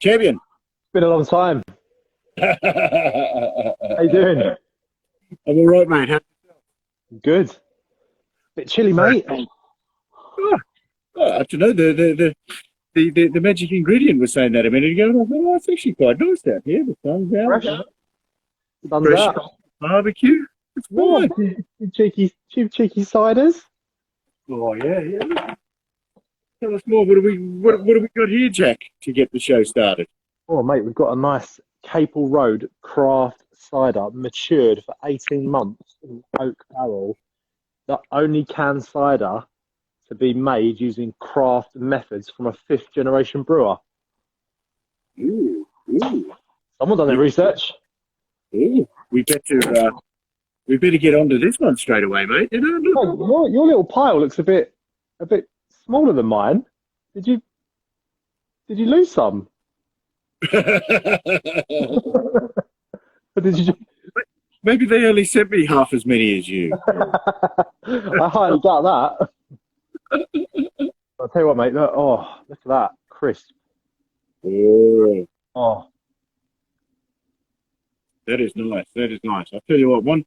Champion. Been a long time. I'm How you doing? all right, mate. Good. Bit chilly, mate. Oh, I don't know. The magic ingredient was saying that a minute ago. And I thought, oh, it's actually quite nice down here. The sun's Fresh. out. Sun's Fresh out. barbecue. It's Yeah, fine. cheeky ciders. Oh yeah. Tell us more. What have we got here, Jack, to get the show started? Oh, mate, we've got a nice Capel Road craft cider, matured for 18 months in oak barrel. The only canned cider to be made using craft methods from a fifth generation brewer. Ooh. Someone done their research. Ooh. We better get onto this one straight away, mate. You know, look. Oh, your little pile looks a bit smaller than mine. Did you lose some? Or did you? Maybe they only sent me half as many as you. I highly doubt that. I'll tell you what, mate. Look at that, crisp. Oh, Oh, that is nice. That is nice. I'll tell you what, one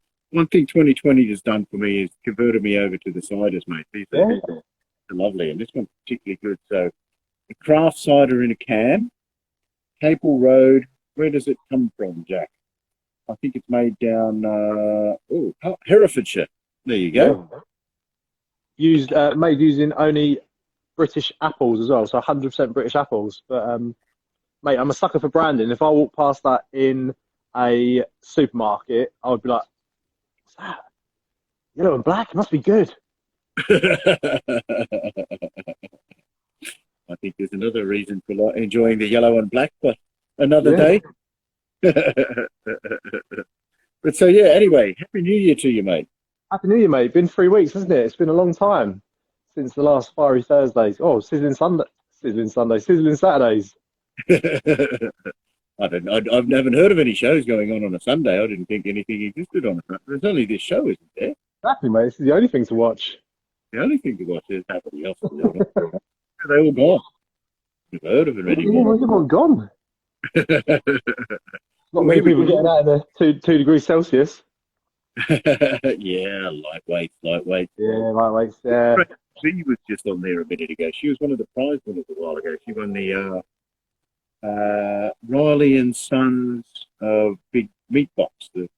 thing 2020 has done for me is converted me over to the ciders, mate. These are lovely, and this one's particularly good. So, a craft cider in a can, Capel Road. Where does it come from, Jack? I think it's made down Herefordshire. There you go. yeah. Made using only British apples as well, so 100% British apples. But mate, I'm a sucker for branding. If I walk past that in a supermarket, I would be like, "What's that? Yellow and black? It must be good." I think there's another reason for enjoying the yellow and black, but another day. But so yeah, anyway, Happy New Year to you, mate. Happy New Year, mate. Been 3 weeks, hasn't it? It's been a long time since the last Fiery Thursdays. Oh, Sizzling Saturdays. I've never heard of any shows going on a Sunday. I didn't think anything existed on a Sunday. There's only this show, isn't there? Exactly, mate. This is the only thing to watch. The only thing to watch is everybody else. They're all gone. I've never heard of it anymore. Where's everyone gone? Not many people getting out of the 2 degrees Celsius. Yeah, lightweight. Yeah, lightweight. Yeah. She was just on there a minute ago. She was one of the prize winners a while ago. She won the Riley and Sons big meat box. The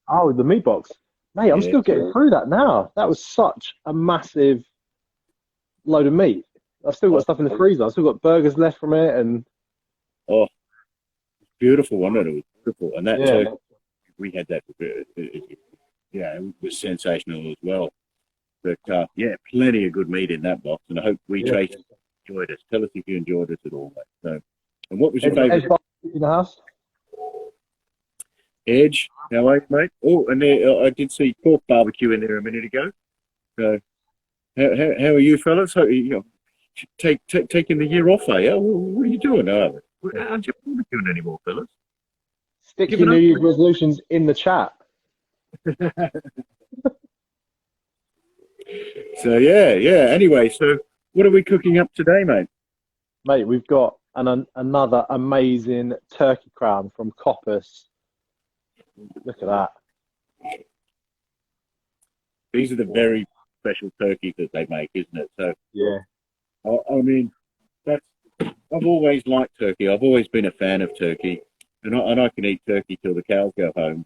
meat box. Mate, I'm still getting through that now. That was such a massive load of meat. I've still got stuff in the freezer. I've still got burgers left from it, and beautiful, wasn't it? It was beautiful, and that we had that. It was sensational as well. But plenty of good meat in that box, and I hope we enjoyed it. Tell us if you enjoyed it at all, mate. So, and what was your favourite? In the house? Edge, how are you, mate? Oh, and there, I did see pork barbecue in there a minute ago. So, how are you, fellas? So, taking the year off, are you? What are you doing? Aren't you barbecuing anymore, fellas? Stick your New Year's resolutions in the chat. So Anyway, so what are we cooking up today, mate? Mate, we've got another amazing turkey crown from Copas. Look at that. These are the very special turkeys that they make, isn't it? So yeah. I mean, I've always liked turkey. I've always been a fan of turkey, and I can eat turkey till the cows go home.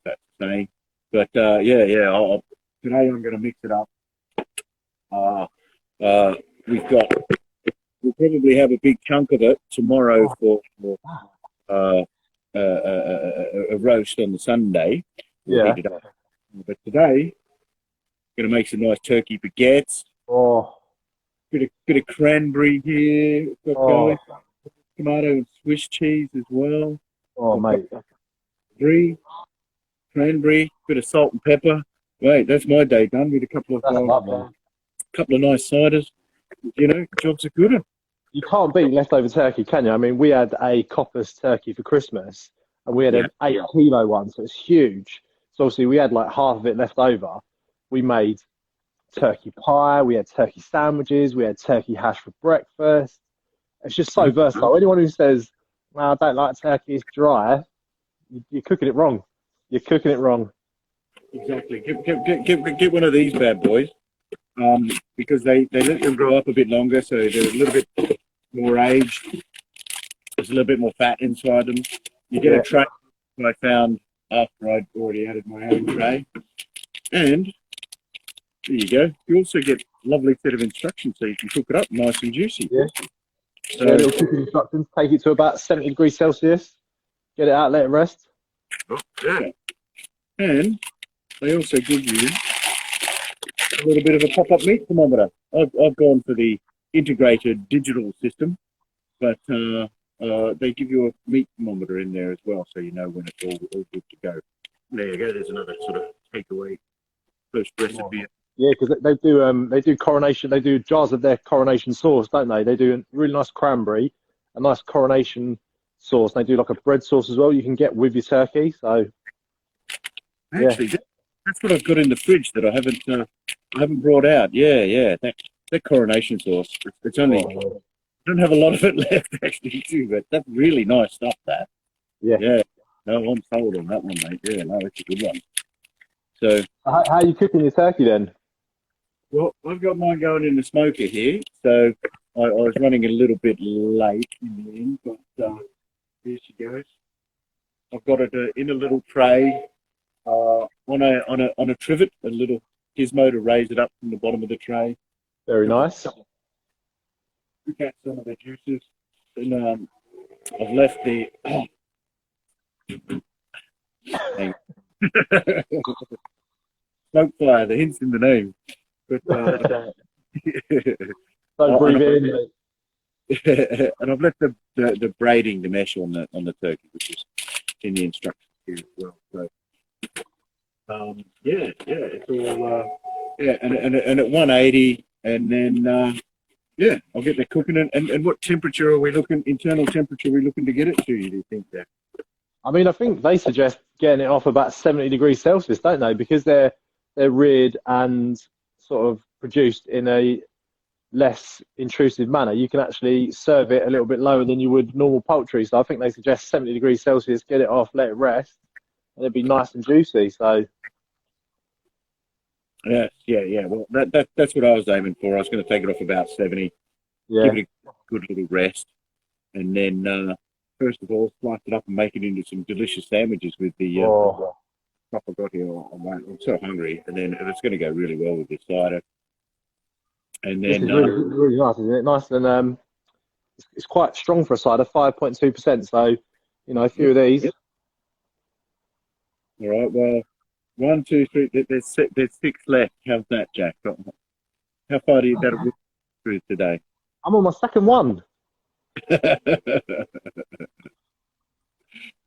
That's the saying. But today I'm going to mix it up. We'll probably have a big chunk of it tomorrow for a roast on the Sunday. Yeah. But today, going to make some nice turkey baguettes. Bit of cranberry here. Got going. Tomato and Swiss cheese as well. Mate. Cranberry, bit of salt and pepper. Wait, that's my day done with a couple of nice ciders. Jobs are good. You can't beat leftover turkey, can you? I mean, we had a Copas turkey for Christmas, and we had an 8-kilo one, so it's huge. So obviously we had like half of it left over. We made turkey pie, we had turkey sandwiches, we had turkey hash for breakfast. It's just so versatile. Anyone who says no, I don't like turkey, it's dry, you're cooking it wrong. You're cooking it wrong. Exactly. Get one of these bad boys, because they let them grow up a bit longer, so they're a little bit more aged. There's a little bit more fat inside them. You get a tray that I found after I'd already added my own tray, and there you go. You also get a lovely set of instructions so you can cook it up nice and juicy. Yeah. So, little cooking instructions. Take it to about 70 degrees Celsius. Get it out, let it rest. oh, yeah. And they also give you a little bit of a pop-up meat thermometer. I've gone for the integrated digital system, but they give you a meat thermometer in there as well, so you know when it's all good to go. There you go. There's another sort of takeaway first recipe. Yeah, because they do coronation. They do jars of their coronation sauce, don't they? They do a really nice cranberry, a nice coronation sauce. They do like a bread sauce as well. You can get with your turkey. So actually, that's what I've got in the fridge that I haven't brought out. Yeah. That coronation sauce. It's only I don't have a lot of it left actually too, but that's really nice stuff. That. Yeah. No, I'm sold on that one, mate. Yeah, no, that's a good one. So, how are you cooking your turkey then? Well, I've got mine going in the smoker here, so I was running a little bit late in the end, but here she goes. I've got it in a little tray on a trivet, a little gizmo to raise it up from the bottom of the tray. Very nice. Look at some of the juices, and I've left the smoke fire. The hint's in the name. But, don't breathe in. And I've left the braiding, the mesh on the turkey, which is in the instructions here as well. So it's all and at 180, and then I'll get the cooking. And what temperature are we looking? Internal temperature are we looking to get it to? Do you think that? I mean, I think they suggest getting it off about 70 degrees Celsius, don't they? Because they're reared and sort of produced in a less intrusive manner. You can actually serve it a little bit lower than you would normal poultry. So I think they suggest 70 degrees Celsius, get it off, let it rest, and it'd be nice and juicy. So yeah. Well, that's what I was aiming for. I was going to take it off about 70, give it a good little rest, and then first of all slice it up and make it into some delicious sandwiches with the stuff I got here. I'm so hungry, and then it's going to go really well with this cider. And then this is really nice, isn't it? Nice, and it's quite strong for a cider, 5.2%. So a few of these. All right. Well, 1, 2, 3. There's 6 left. How's that, Jack? How far do you got to through today? I'm on my second one.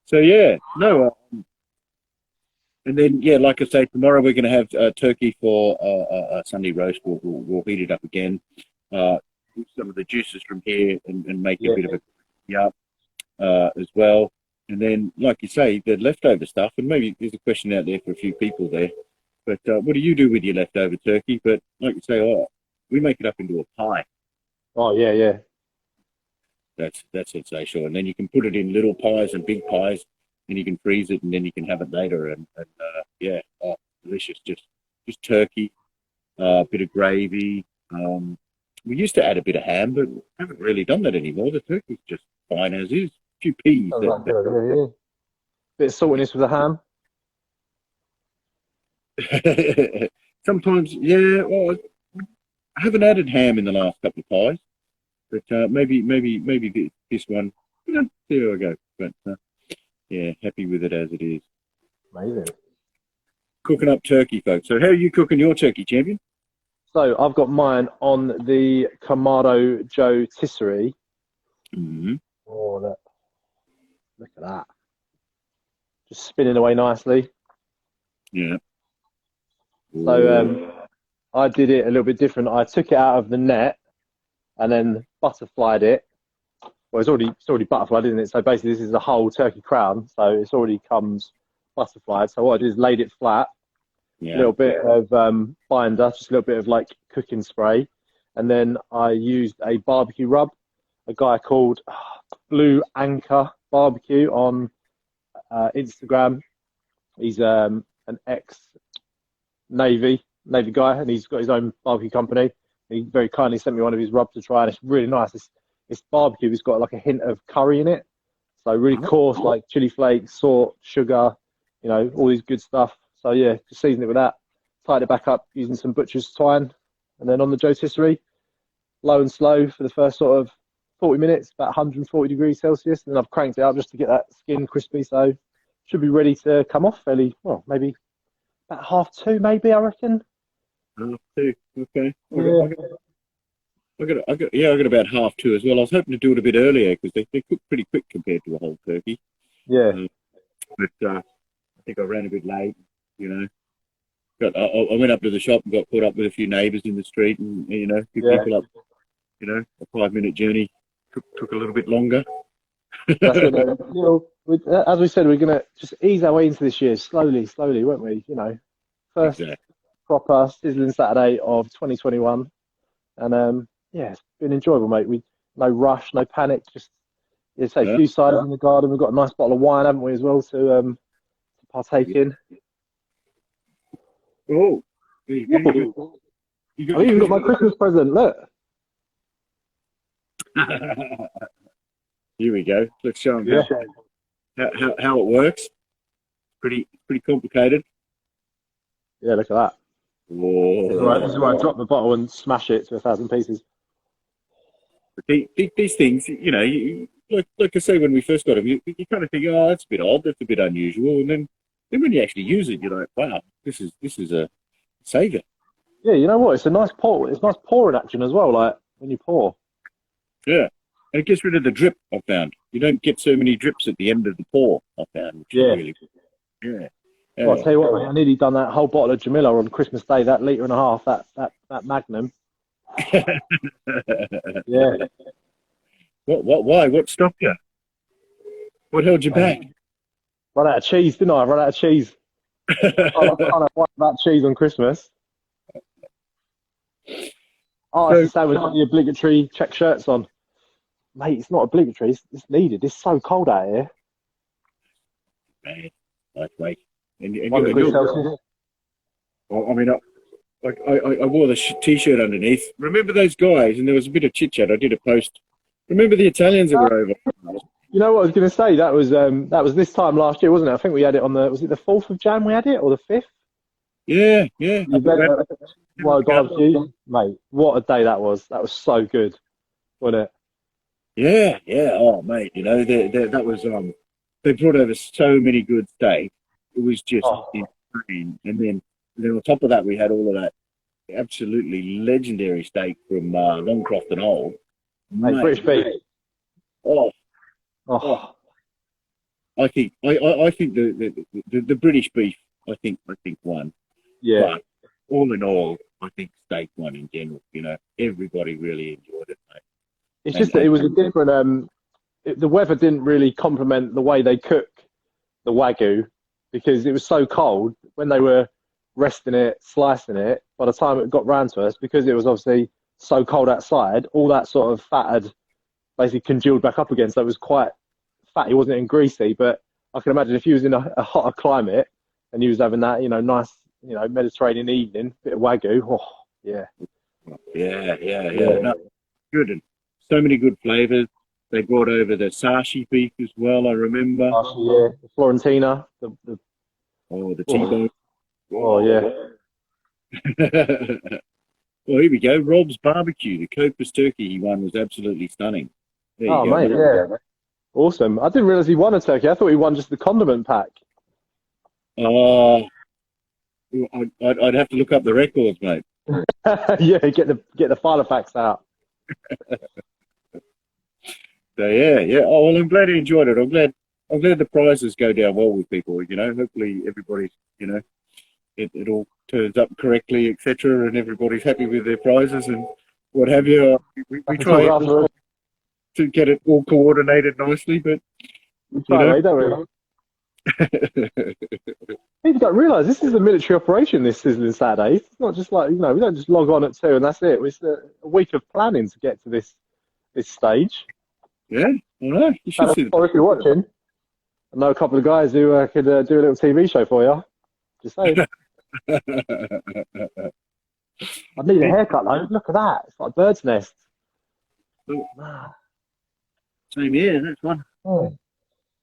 So and then like I say, tomorrow we're going to have turkey for a Sunday roast. We'll heat it up again, some of the juices from here, and make a bit of a as well. And then, like you say, the leftover stuff, and maybe there's a question out there for a few people there. But what do you do with your leftover turkey? But like you say, we make it up into a pie. Oh yeah. That's sensational. And then you can put it in little pies and big pies, and you can freeze it, and then you can have it later. And delicious. Just turkey, a bit of gravy. We used to add a bit of ham, but haven't really done that anymore. The turkey's just fine as is. A few peas. Bit of saltiness with the ham. Sometimes, well, I haven't added ham in the last couple of pies, but maybe this one. There we go. But happy with it as it is. Amazing. Cooking up turkey, folks. So how are you cooking your turkey, champion? So I've got mine on the Kamado Joe Tisserie. Mm-hmm. Oh, look at that. Just spinning away nicely. Yeah. So I did it a little bit different. I took it out of the net and then butterflied it. Well, it's already butterflied, isn't it? So basically this is the whole turkey crown. So it's already comes butterflied. So what I did is laid it flat. A little bit of binder, just a little bit of like cooking spray. And then I used a barbecue rub, a guy called Blue Anchor BBQUK on Instagram. He's an ex-Navy guy, and he's got his own barbecue company. He very kindly sent me one of his rubs to try, and it's really nice. It's barbecue. It's got like a hint of curry in it, so really coarse, like chili flakes, salt, sugar, you know, all these good stuff. So yeah, just season it with that. Tied it back up using some butcher's twine, and then on the rotisserie, low and slow for the first sort of 40 minutes, about 140 degrees Celsius, and then I've cranked it up just to get that skin crispy. So should be ready to come off fairly well, maybe about 2:30, maybe, I reckon. 2:30, okay. Yeah. I got about 2:30 as well. I was hoping to do it a bit earlier because they cook pretty quick compared to a whole turkey. Yeah. But I think I ran a bit late, you know. I went up to the shop and got caught up with a few neighbours in the street, and you know, people up, you know, a 5-minute journey took a little bit longer. That's it, you know, as we said, we're gonna just ease our way into this year slowly, won't we? You know, first proper Sizzling Saturday of 2021, and yeah, it's been enjoyable, mate. No rush, no panic, just a few ciders in the garden. We've got a nice bottle of wine, haven't we, as well, to partake in. Oh, I've even got my Christmas present. Look. Here we go. Let's show them how it works. Pretty complicated. Yeah, look at that. Whoa. This is where I drop the bottle and smash it to 1,000 pieces. But these things, you know, like I say, when we first got them, you kind of think, oh, that's a bit odd, that's a bit unusual, and then when you actually use it, you're like, wow, this is a savior. Yeah, you know what? It's a nice pour. It's nice pouring action as well. Like when you pour. Yeah, and it gets rid of the drip. I found you don't get so many drips at the end of the pour. I found, which is really good. Yeah. Well, I'll tell you what, mate, I nearly done that whole bottle of Jamila on Christmas Day. That 1.5 litre, that Magnum. Yeah. Why? What stopped you? What held you back? Run out of cheese, didn't I? Run out of cheese. I can't have that cheese on Christmas. Oh, it's the same with the obligatory check shirts on. Mate, it's not obligatory. It's needed. It's so cold out here. Man, lightweight. And I mean, I wore the t-shirt underneath. Remember those guys? And there was a bit of chit-chat. I did a post. Remember the Italians that were over? You know what I was going to say? That was this time last year, wasn't it? I think we had it on was it the 4th of Jan we had it, or the 5th? Yeah. Well, barbecue, mate, what a day that was. That was so good, wasn't it? Yeah. Oh, mate, you know, that was, they brought over so many good steaks. It was just insane. And then on top of that, we had all of that absolutely legendary steak from Longcroft and Old. Mate, British beef. I think the British beef I think won. Yeah. But all in all, I think steak won in general. You know, everybody really enjoyed it, mate. It's just that it was a different. The weather didn't really complement the way they cook the Wagyu because it was so cold when they were resting it, slicing it. By the time it got round to us, because it was obviously so cold outside, all that sort of fat had basically congealed back up again. So it was quite fatty, wasn't it, greasy? But I can imagine if you was in a hotter climate and you was having that, you know, nice, you know, Mediterranean evening, bit of Wagyu. Oh, yeah. Yeah. No, good, and so many good flavors. They brought over the Sashi beef as well. I remember. Yeah, the Florentina. The T-bone. Oh yeah. Well, here we go. Rob's barbecue. The Copas turkey he won was absolutely stunning. There you go, mate, yeah. Awesome. I didn't realise he won a turkey. I thought he won just the condiment pack. I'd have to look up the records, mate. Yeah, get the filer packs out. So yeah. Oh well, I'm glad you enjoyed it. I'm glad the prizes go down well with people. You know, hopefully everybody's, you know, it all turns up correctly, etc., and everybody's happy with their prizes and what have you. We try to get it all coordinated nicely, but we try, don't we? People don't realise this is a military operation. This Sizzling Saturday. It's not just like, you know, we don't just log on at 2 and that's it. It's a week of planning to get to this stage. Yeah, I know. You should see Or if you're watching, I know a couple of guys who could do a little TV show for you. Just saying. that. I need a haircut though. Look at that. It's like a bird's nest. Same here. That's one. Oh.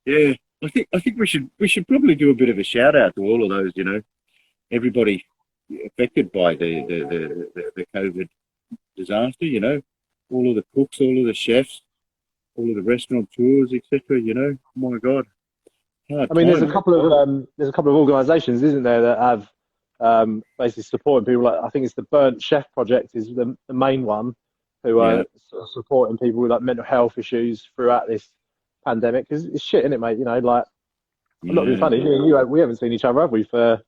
Yeah, I think we should probably do a bit of a shout out to all of those. Everybody affected by the COVID disaster. All of the cooks, all of the chefs, all of the restaurateurs, etc. My God. I mean, there's a couple of organisations, isn't there, that have basically supporting people. Like I think it's the Burnt Chef Project is the main one, who are sort of supporting people with like mental health issues throughout this pandemic. Because it's shit, isn't it, mate? Like I'm not being funny. We haven't seen each other, have we? For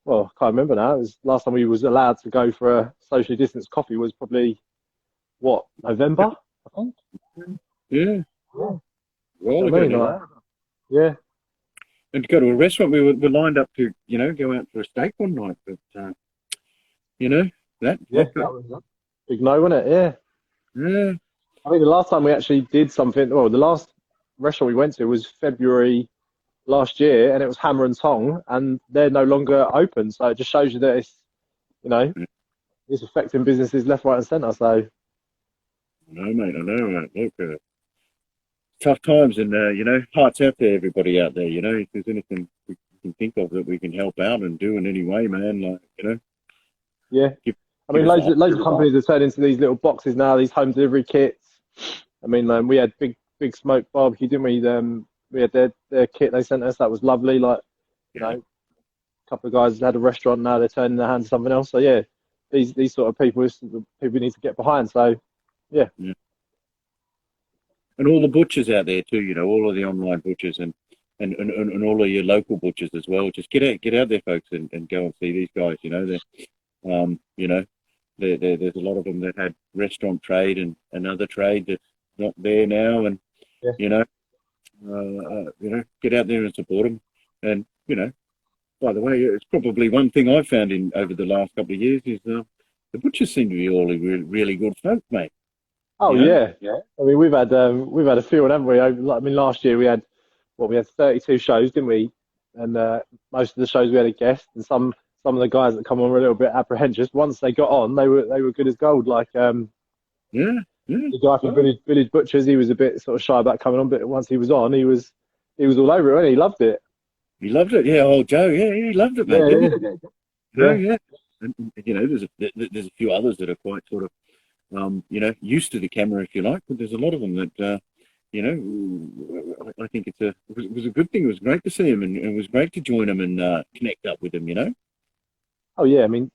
well, I can't remember now. It was last time we was allowed to go for a socially distanced coffee was probably what, November, I think. Yeah. Yeah. Well, yeah. And to go to a restaurant, we were lined up to, go out for a steak one night, but that was a big no, wasn't it? Yeah. Yeah. I think the last time we actually did something, well, the last restaurant we went to was February last year, and it was Hammer and Tong, and they're no longer open. So it just shows you that it's, it's affecting businesses left, right, and centre. So. I know, mate. Look, tough times, and hearts out to everybody out there. If there's anything we can think of that we can help out and do in any way, man, Yeah. I mean, loads of companies have turned into these little boxes now, these home delivery kits. I mean, we had big smoke barbecue, didn't we? We had their kit they sent us. That was lovely. Like, a couple of guys had a restaurant. Now they're turning their hand to something else. So yeah, these sort of people we need to get behind. So yeah. And all the butchers out there too. All of the online butchers and all of your local butchers as well. Just get out there, folks, and go and see these guys. There's a lot of them that had restaurant trade and another trade that's not there now, and get out there and support them. And by the way, it's probably one thing I've found in over the last couple of years is the butchers seem to be all really good folk, mate. Oh yeah. I mean, we've had a few, haven't we? I mean, last year we had 32 shows, didn't we? And most of the shows we had a guest, and some of the guys that come on were a little bit apprehensive. Once they got on, they were good as gold. Like the guy from Village Butchers, he was a bit sort of shy about coming on, but once he was on, he was all over it, and he loved it. He loved it, yeah. Old Joe, yeah, he loved it, mate. Yeah. And there's a few others that are quite sort of used to the camera, if you like, but there's a lot of them that I think it was a good thing. It was great to see him, and it was great to join him and connect up with him. Oh yeah, I mean,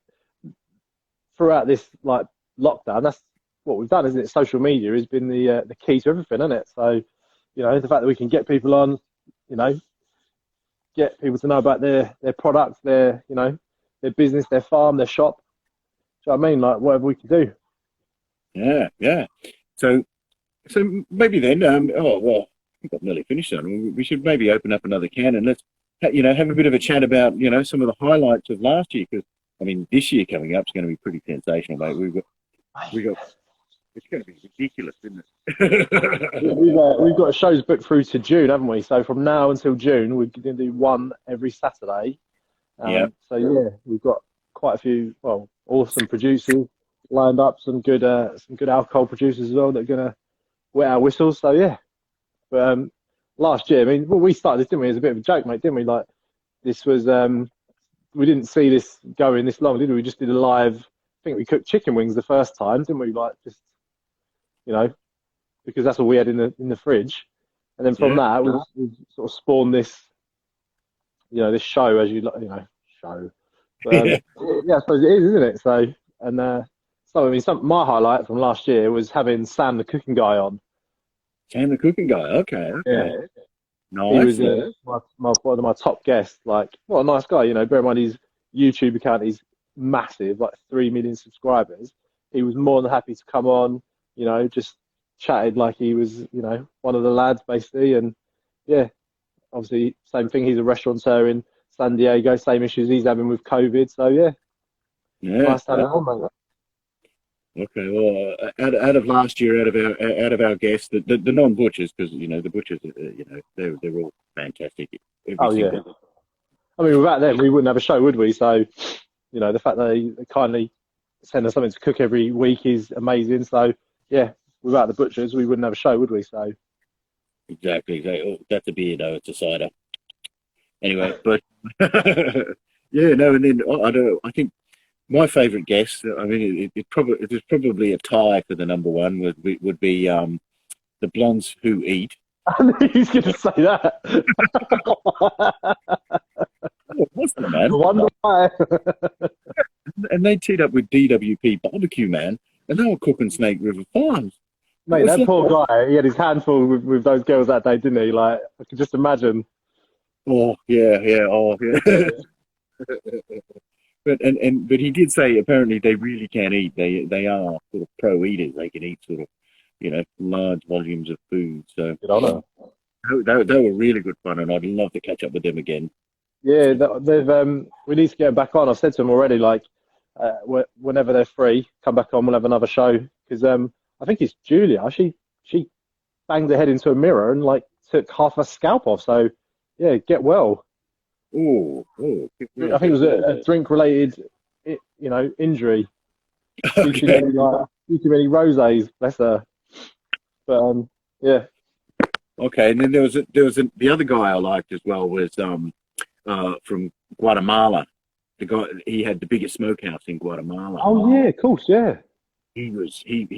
throughout this like lockdown, that's what we've done, isn't it? Social media has been the key to everything, isn't it? So, the fact that we can get people on, get people to know about their products, their business, their farm, their shop. Do you know what I mean? Like whatever we can do. Yeah. So maybe then, I think I've nearly finished that. We should maybe open up another can and let's, have a bit of a chat about, some of the highlights of last year. Because, I mean, this year coming up is going to be pretty sensational, mate. We got, it's going to be ridiculous, isn't it? We've got shows booked through to June, haven't we? So from now until June, we're going to do one every Saturday. So yeah, we've got quite a few, awesome producers lined up, some good alcohol producers as well that are going to wet our whistles. So yeah, but last year, I mean, we started this, didn't we, as a bit of a joke, mate, didn't we? Like this was, we didn't see this going this long, did we? We just did a live. I think we cooked chicken wings the first time, didn't we? Like just, because that's all we had in the fridge, and then from that we sort of spawned this, this show, as show. But, I suppose it is, isn't it? So and. So, I mean, my highlight from last year was having Sam the cooking guy on. Sam the cooking guy, okay. Yeah. Nice. He was one of my top guests. Like, what a nice guy, Bear in mind, his YouTube account is massive, like 3 million subscribers. He was more than happy to come on, just chatted like he was, one of the lads, basically. And, yeah, obviously, same thing. He's a restaurateur in San Diego, same issues he's having with COVID. So, yeah. Nice to have him on, mate. Okay, well, out of last year, out of our guests, the non butchers, because you know the butchers, you know, they're all fantastic. Every Oh yeah. single. I mean, without them, we wouldn't have a show, would we? So, you know, the fact that they kindly send us something to cook every week is amazing. So, yeah, without the butchers, we wouldn't have a show, would we? So, Exactly, exactly. Oh, that's a beer, though. It's a cider. Anyway, but yeah, no, and then I don't know. I think my favourite guest. I mean, there's probably a tie for the number one. Would be the blondes who eat. I knew he was going to say that. Oh, what's the man? I wonder why. And they teamed up with DWP Barbecue, man, and they were cooking Snake River Farms. It Mate, was that like, poor guy, he had his hand full with those girls that day, didn't he? Like, I could just imagine. oh yeah, yeah, oh yeah. But he did say apparently they really can eat. They are sort of pro eaters. They can eat sort of, you know, large volumes of food. So Good on her. they were really good fun, and I'd love to catch up with them again. Yeah, they've we need to get them back on. I've said to them already, like, whenever they're free, come back on. We'll have another show because I think it's Julia. She banged her head into a mirror and like took half her scalp off. So yeah, get well. Oh, I think it was a drink related, injury. Too okay, many too many rosés, bless her. But yeah. okay. And then the other guy I liked as well was from Guatemala. The guy, he had the biggest smokehouse in Guatemala. Oh yeah, of course, yeah. He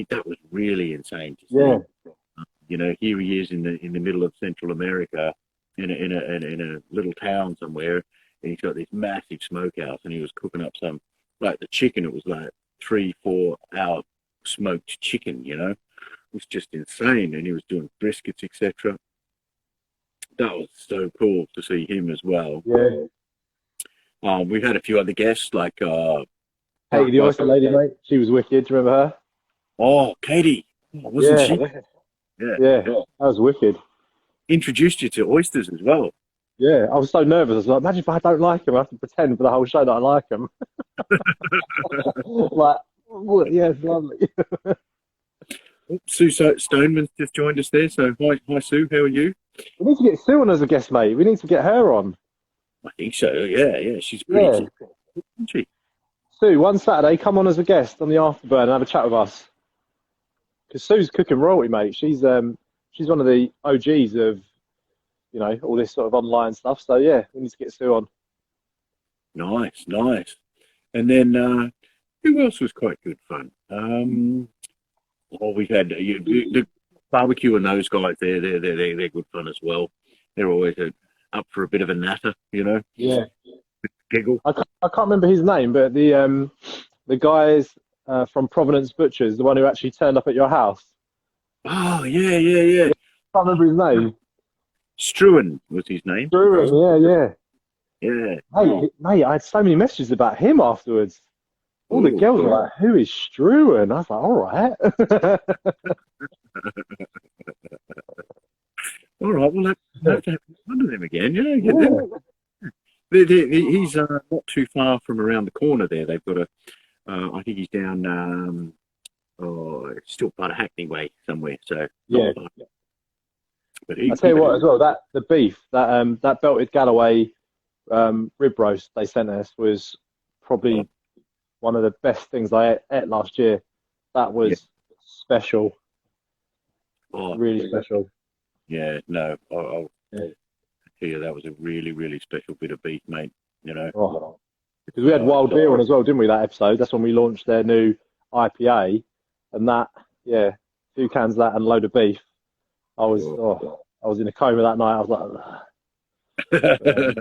that was really insane to Yeah. see. You know, here he is in the middle of Central America, in a little town somewhere, and he's got this massive smokehouse, and he was cooking up some, like the chicken. It was like 3-4 hour smoked chicken. You know, it was just insane, and he was doing briskets, etc. That was so cool to see him as well. Yeah. We had a few other guests like Hey, the oyster lady, mate. She was wicked. Do you remember her? oh, Katie, wasn't Yeah. she? Yeah, Yeah. That was wicked. introduced you to oysters as well. Yeah. I was so nervous. I was like, imagine if I don't like them. I have to pretend for the whole show that I like them. Like, yeah, it's lovely. Sue Stoneman's just joined us there. So hi Sue, how are you? We need to get Sue on as a guest, mate. We need to get her on. I think so. Yeah, she's Yeah. pretty cool, isn't she? Sue, one Saturday, come on as a guest on the Afterburn and have a chat with us. Because Sue's cooking royalty, mate. She's one of the OGs of all this sort of online stuff. So yeah, we need to get Sue on. Nice. And then who else was quite good fun? We've had the barbecue and those guys. They're good fun as well. They're always up for a bit of a natter, you know. Yeah. Giggle. I can't remember his name, but the guys from Provenance Butchers, the one who actually turned up at your house. Oh yeah. I can't remember his name. Struan was his name. Struan, yeah. Yeah. Hey, mate, I had so many messages about him afterwards. All the girls were like, "Who is Struan?" I was like, "All right." All right. Well, let's have one of them again. Yeah. He's not too far from around the corner there. They've got I think he's down, still part of Hackney Way somewhere. So Yeah. But I tell you what, as well, the beef that belted Galloway rib roast they sent us was probably one of the best things I ate last year. That was special. Really special. Yeah, no, I'll Yeah. tell you that was a really, really special bit of beef, mate. You know. Oh. Because we had Wild Beer on as well, didn't we? That episode. That's when we launched their new IPA, and that, 2 cans of that and a load of beef. I was in a coma that night. I was like,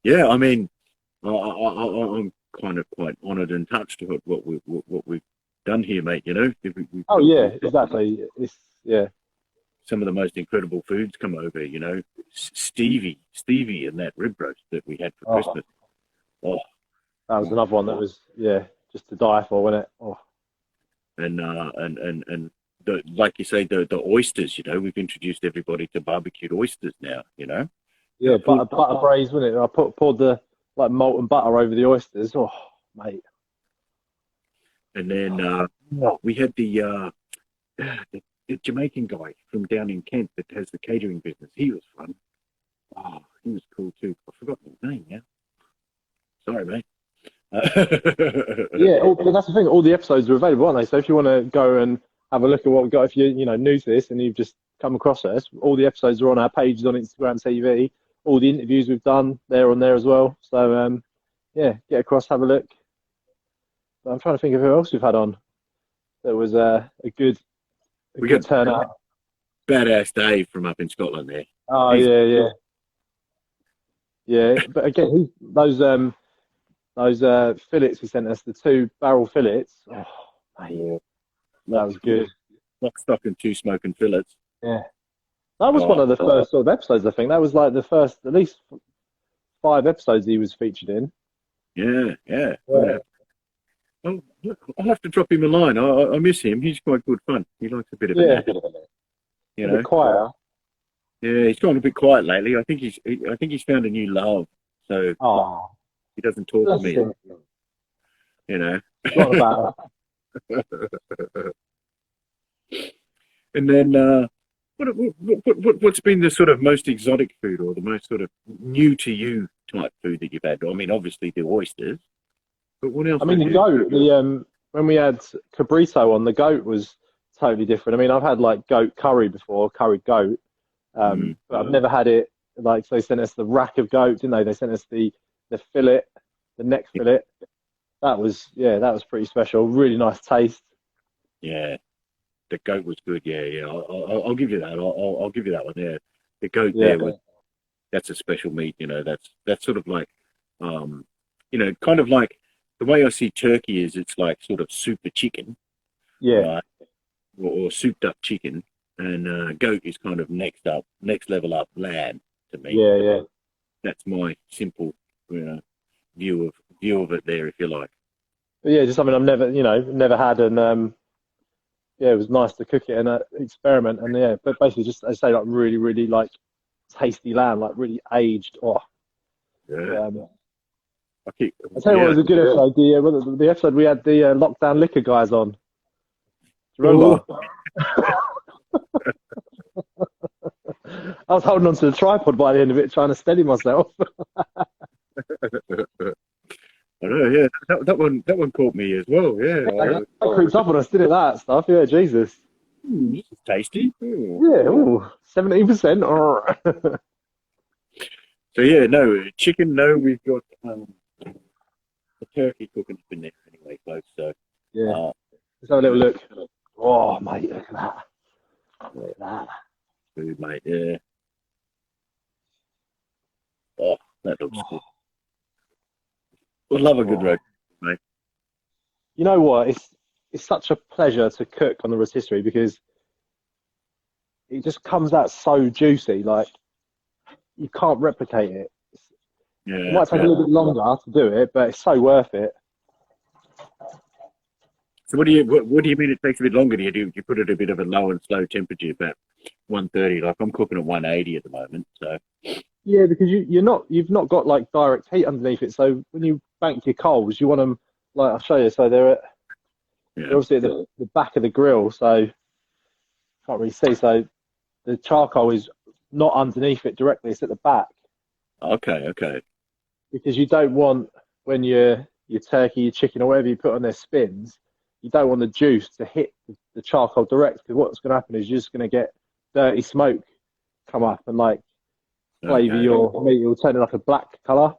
Yeah, I mean, I'm kind of quite honoured and touched with what we've done here, mate. You know. oh yeah, exactly. It's Some of the most incredible foods come over. You know, Stevie, and that rib roast that we had for Christmas. Oh, that was another one that was just to die for, wasn't it? Oh. And like you say, the oysters. You know, we've introduced everybody to barbecued oysters now. You know. Yeah, butter braised, wasn't it? I poured the molten butter over the oysters. Oh, mate. And then we had the Jamaican guy from down in Kent that has the catering business. He was fun. Oh, he was cool too. I've forgotten his name now. Sorry, mate. Yeah, but that's the thing. All the episodes are available, aren't they? So if you want to go and have a look at what we've got, if you're new to this and you've just come across us, all the episodes are on our pages on Instagram TV. All the interviews we've done, they're on there as well. So yeah, get across, have a look. But I'm trying to think of who else we've had on. There was a good turnout. Badass Dave from up in Scotland there. Oh, yeah. But again, those fillets he sent us, the 2-barrel fillets. Oh, mate, that was good. Lock, stock, and 2 smoking fillets. Yeah, that was one of the first sort of episodes. I think that was like the first, at least 5 episodes he was featured in. Yeah. Oh, I'll have to drop him a line. I miss him. He's quite good fun. He likes a bit of it. A bit quieter. Yeah, he's gone a bit quiet lately. I think he's found a new love. So he doesn't talk to me. It's not about that. And then what's been the sort of most exotic food or the most sort of new to you type food that you've had? I mean, obviously the oysters, but what else? I mean, the goat. When we had cabrito on, the goat was totally different. I mean, I've had like goat curry before, curried goat, but I've never had it like, they sent us the rack of goat, didn't they? They sent us the fillet, the neck fillet. That was pretty special. Really nice taste. Yeah, the goat was good. Yeah. I'll give you that. I'll give you that one. Yeah, the goat there that's a special meat. That's sort of like, kind of like the way I see turkey is it's like sort of super chicken. Yeah. Right? Or souped up chicken, and goat is kind of next level up lamb to me. Yeah. That's my simple, view of it there, if you like. But yeah, just something I've never had, and it was nice to cook it and experiment, and but basically just, I say, like really, really like tasty lamb, like really aged. Oh, yeah. I tell you what was a good episode. The episode we had the lockdown liquor guys on. Remember? I was holding on to the tripod by the end of it, trying to steady myself. I know, yeah. That one caught me as well. Yeah, that creeps up on us, didn't it? That stuff, yeah. Jesus. This is tasty. Yeah, 17%. So yeah, no chicken. No, we've got the turkey cooking's been there anyway, close. So yeah, let's have a little look. Oh, mate, look at that. Look at that. Food, mate, yeah. Oh, that looks good. I love a good roast, mate. You know what? It's such a pleasure to cook on the rotisserie because it just comes out so juicy. Like, you can't replicate it. It might take a little bit longer to do it, but it's so worth it. So what do you mean it takes a bit longer? Do you put it a bit of a low and slow temperature, about 130? Like I'm cooking at 180 at the moment. So yeah, because you've not got like direct heat underneath it. So when you bank your coals, you want them, like I'll show you. So they're obviously at the back of the grill, so can't really see. So the charcoal is not underneath it directly; it's at the back. Okay. Because you don't want, when your turkey, your chicken, or whatever you put on their spins, you don't want the juice to hit the charcoal direct, because what's going to happen is you're just going to get dirty smoke come up and like flavour your meat. It will turn it like a black colour.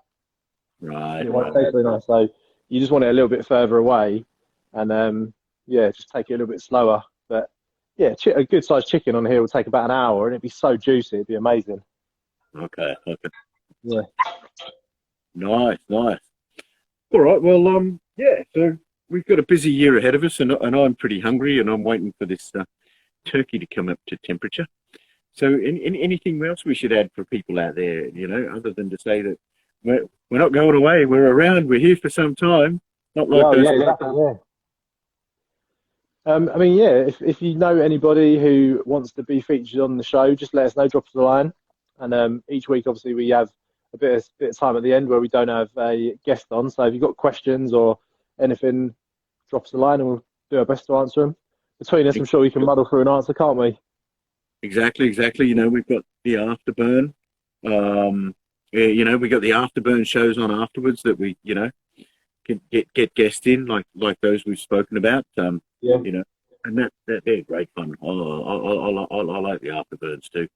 Right. It won't taste very nice. So you just want it a little bit further away, and just take it a little bit slower. But yeah, a good sized chicken on here will take about an hour, and it'd be so juicy, it'd be amazing. Okay. Yeah. Nice. All right. Well, so we've got a busy year ahead of us, and I'm pretty hungry, and I'm waiting for this turkey to come up to temperature. So, anything else we should add for people out there? Other than to say that we're not going away. We're around. We're here for some time. Not like those. I mean, if you know anybody who wants to be featured on the show, just let us know. Drop us a line, and each week, obviously, we have a bit of time at the end where we don't have a guest on. So if you've got questions or anything drop us a line and we'll do our best to answer them. Between us, I'm sure we can muddle through an answer, can't we? Exactly. You know, we've got the afterburn. Yeah, you know, we got the afterburn shows on afterwards that we, you know, can get guests in, like those we've spoken about. Yeah. You know, and that they're great fun. I like the afterburns too.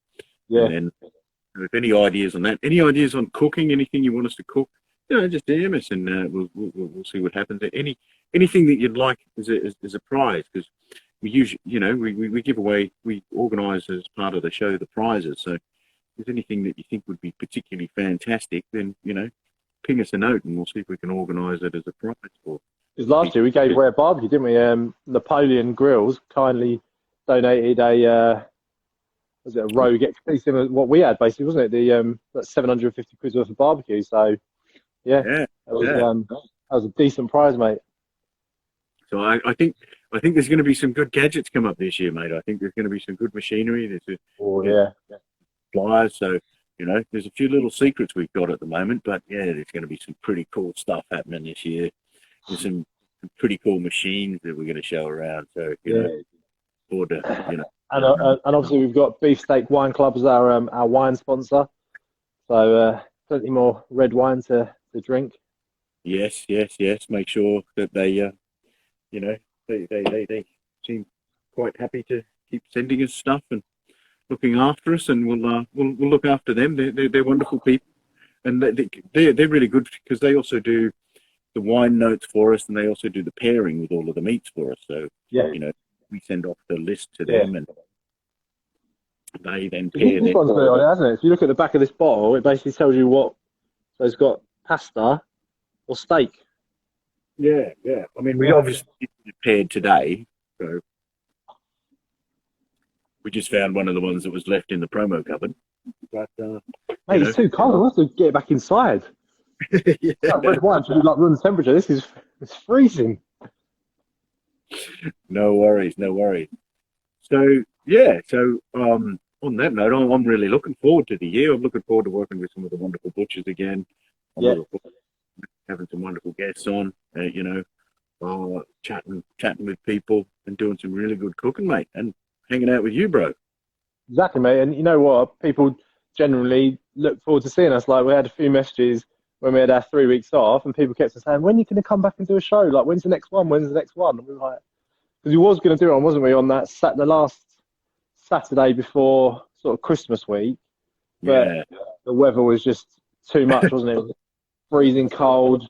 Yeah. And then if any ideas on that, any ideas on cooking, anything you want us to cook, you know, just DM us and we'll see what happens. Anything that you'd like as a prize, because we usually, you know, we give away, we organise as part of the show the prizes. So if there's anything that you think would be particularly fantastic, then, you know, ping us a note and we'll see if we can organise it as a prize. Because last year we gave away a barbecue, didn't we? Napoleon Grills kindly donated was it a Rogue XP, similar to what we had basically, wasn't it? That's 750 quid worth of barbecue. So that was a decent prize, mate. So I think there's going to be some good gadgets come up this year, mate. I think there's going to be some good machinery. There's flyers. So, you know, there's a few little secrets we've got at the moment, but yeah, there's going to be some pretty cool stuff happening this year. There's some pretty cool machines that we're going to show around. So, you know, forward to, you know. And obviously we've got Beefsteak Wine Club as our wine sponsor. So plenty more red wine to drink. Yes. Make sure that they, you know, they seem quite happy to keep sending us stuff and looking after us, and we'll look after them. They're wonderful people, and they're really good because they also do the wine notes for us, and they also do the pairing with all of the meats for us. So you know, we send off the list to them, and they then pair them. This one's good on it, hasn't it? If you look at the back of this bottle, it basically tells you what. So it's got pasta or steak. Yeah. I mean, we obviously paired today, so we just found one of the ones that was left in the promo cupboard. But mate, it's too cold. I have to get it back inside. Red wine should be like room temperature. It's freezing. No worries. So on that note, I'm really looking forward to the year. I'm looking forward to working with some of the wonderful butchers again. Having some wonderful guests on, you know, chatting with people and doing some really good cooking, mate, and hanging out with you, bro. Exactly, mate. And you know what? People generally look forward to seeing us. Like, we had a few messages when we had our 3 weeks off, and people kept saying, when are you going to come back and do a show? Like, when's the next one? And we were like, because we was going to do it on, wasn't we, on that the last Saturday before sort of Christmas week. But the weather was just too much, wasn't it? It was freezing cold,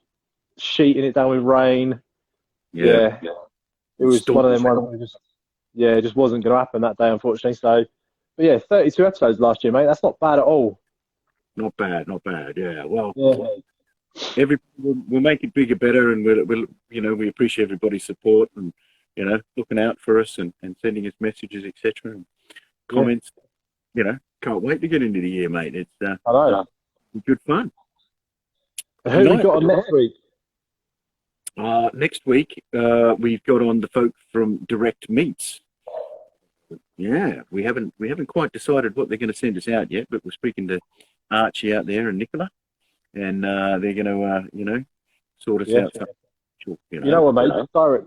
sheeting it down with rain. It was one of them ones that it just wasn't going to happen that day, unfortunately. So, but yeah, 32 episodes last year, mate. That's not bad at all. Not bad. Yeah. Well, we'll make it bigger, better, and we'll you know, we appreciate everybody's support and, you know, looking out for us and sending us messages, etc. and comments. You know, can't wait to get into the year, mate. It's I know. Good fun. Who have we got on next week? Next week, we've got on the folk from Direct Meats. Yeah, we haven't quite decided what they're going to send us out yet, but we're speaking to Archie out there and Nicola, and they're going to, you know, sort us out. You know what, mate?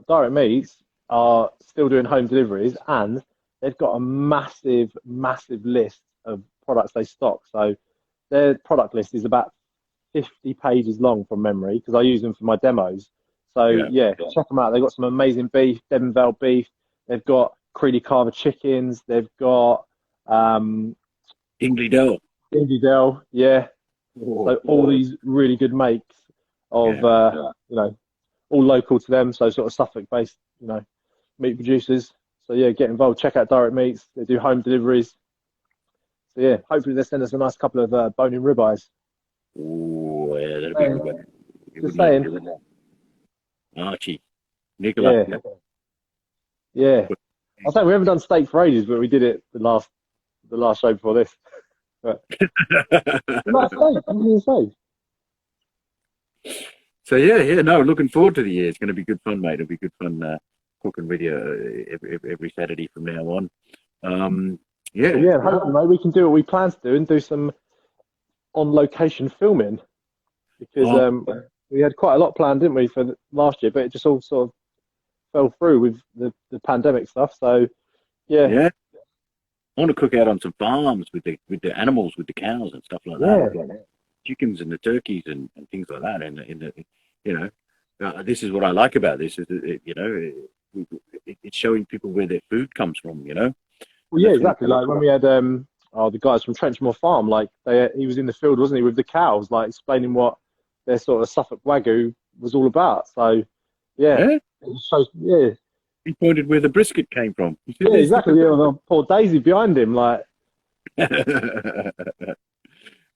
Direct Meats are still doing home deliveries, and they've got a massive list of products they stock. So their product list is about 50 pages long from memory, because I use them for my demos. So check them out. They've got some amazing beef, Devon Vale beef. They've got Creedy Carver chickens. They've got Dingley Dell. Yeah. So all these really good makes of you know, all local to them. So sort of Suffolk-based, you know, meat producers. So yeah, get involved. Check out Direct Meats. They do home deliveries. So yeah, hopefully they send us a nice couple of bone-in ribeyes. Oh yeah, that'll be good. Just saying. Archie, Nicola. Yeah. I say we haven't done steak for ages, but we did it the last show before this. But So no, looking forward to the year. It's going to be good fun, mate. It'll be good fun cooking video every Saturday from now on. Hopefully, mate, we can do what we plan to do and do some on location filming, because we had quite a lot planned, didn't we, for last year, but it just all sort of fell through with the pandemic stuff. So yeah, Yeah. I want to cook out on some farms with the animals, with the cows and stuff like yeah, that. Chickens and the turkeys and things like that. And in the you know, this is what I like about this is that it's showing people where their food comes from. well, And yeah, that's what exactly. Like when we had the guys from Trenchmore Farm, like he was in the field, wasn't he, with the cows, like explaining what their sort of Suffolk Wagyu was all about. So yeah, yeah. it shows, yeah. He pointed where the brisket came from. He said, Yeah, exactly. Yeah, well, poor Daisy behind him, like.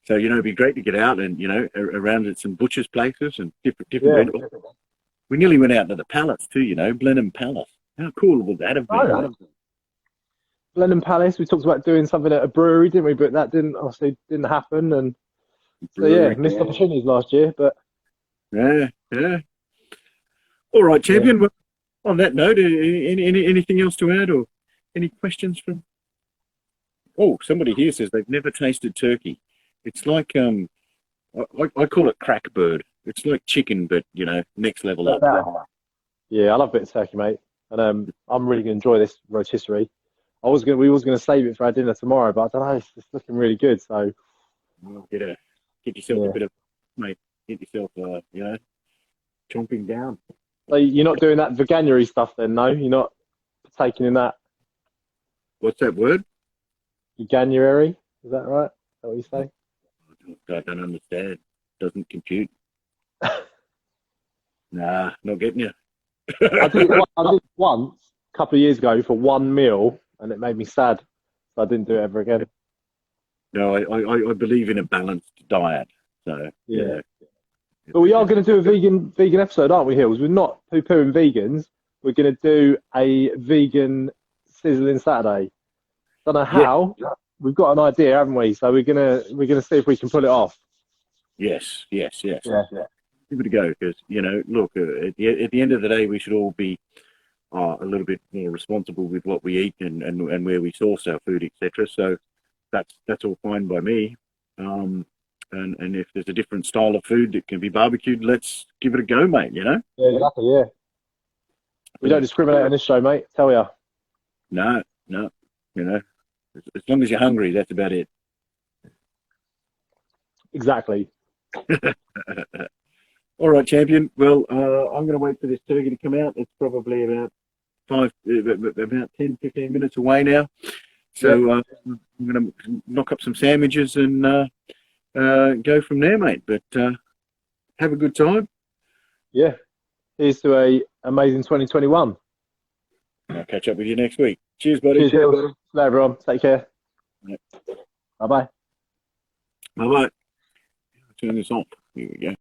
So it'd be great to get out and around at some butchers' places and different Yeah. We nearly went out to the Palace too. Blenheim Palace. How cool would that have been? Oh, Blenheim Palace. We talked about doing something at a brewery, didn't we? But that didn't happen. And so yeah, missed opportunities last year. But yeah. All right, champion. Yeah. Well, on that note, anything else to add or any questions from? Oh, somebody here says they've never tasted turkey. It's like I call it crack bird. It's like chicken, but next level up. Yeah, I love a bit of turkey, mate. And I'm really gonna enjoy this rotisserie. We was gonna save it for our dinner tomorrow, but I don't know. It's looking really good. So Get yourself a bit of, mate. Get yourself chomping down. So you're not doing that veganuary stuff then, no? You're not partaking in that What's that word? veganuary? Is that right? Is that what you say? I don't understand. Doesn't compute. Nah, not getting you. I did it once a couple of years ago for one meal, and it made me sad. So I didn't do it ever again. No, I believe in a balanced diet. So Yeah. But we are going to do a vegan episode, aren't we, Hills? We're not poo-pooing vegans. We're going to do a vegan sizzling Saturday. Don't know how. Yeah. We've got an idea, haven't we? So we're gonna see if we can pull it off. Yes. Yeah. Give it a go, because look, at the end of the day, we should all be a little bit more responsible with what we eat and where we source our food, etc. So that's all fine by me. And if there's a different style of food that can be barbecued, let's give it a go, mate. Yeah, exactly. Yeah. We don't discriminate on this show, mate. Tell ya. No. As long as you're hungry, that's about it. Exactly. All right, champion. Well, I'm going to wait for this turkey to come out. It's probably about 10, 15 minutes away now. So I'm going to knock up some sandwiches and go from there, mate. But have a good time. Yeah. Here's to a amazing 2021. I'll catch up with you next week. Cheers, buddy. Cheers, Bye, everyone. Take care. Yep. Bye-bye. Bye-bye. Turn this off. Here we go.